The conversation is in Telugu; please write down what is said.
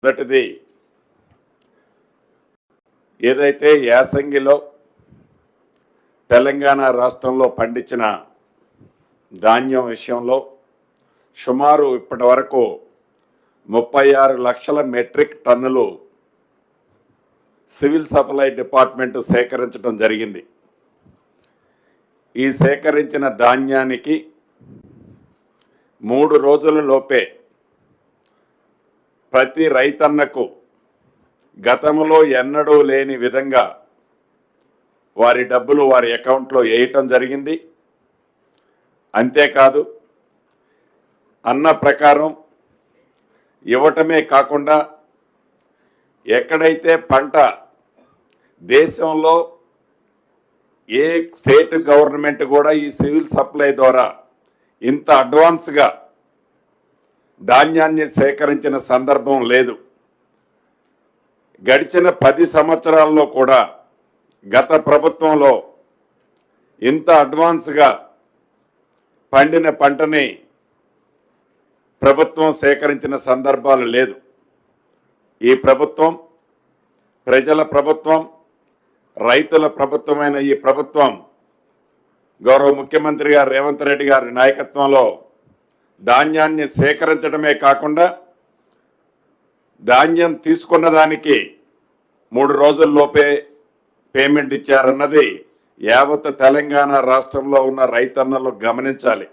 మొదటిది ఏదైతే యాసంగిలో తెలంగాణ రాష్ట్రంలో పండించిన ధాన్యం విషయంలో సుమారు ఇప్పటి వరకు 36 లక్షల మెట్రిక్ టన్నులు సివిల్ సప్లై డిపార్ట్మెంట్ సేకరించడం జరిగింది. ఈ సేకరించిన ధాన్యానికి 3 రోజుల లోపే ప్రతి రైతన్నకు గతంలో ఎన్నడూ లేని విధంగా వారి డబ్బులు వారి అకౌంట్లో వేయటం జరిగింది. అంతేకాదు అన్న ప్రకారం ఇవ్వటమే కాకుండా ఎక్కడైతే పంట దేశంలో ఏ స్టేట్ గవర్నమెంట్ కూడా ఈ సివిల్ సప్లై ద్వారా ఇంత అడ్వాన్స్గా ధాన్యాన్ని సేకరించిన సందర్భం లేదు. గడిచిన 10 సంవత్సరాల్లో కూడా గత ప్రభుత్వంలో ఇంత అడ్వాన్స్గా పండిన పంటని ప్రభుత్వం సేకరించిన సందర్భాలు లేదు. ఈ ప్రభుత్వం ప్రజల ప్రభుత్వం, రైతుల ప్రభుత్వమైన ఈ ప్రభుత్వం గౌరవ ముఖ్యమంత్రి గారు రేవంత్ రెడ్డి గారి నాయకత్వంలో ధాన్యాన్ని సేకరించడమే కాకుండా ధాన్యం తీసుకున్న దానికి 3 రోజుల్లోపే పేమెంట్ ఇచ్చారన్నది యావత్ తెలంగాణ రాష్ట్రంలో ఉన్న రైతన్నలు గమనించాలి.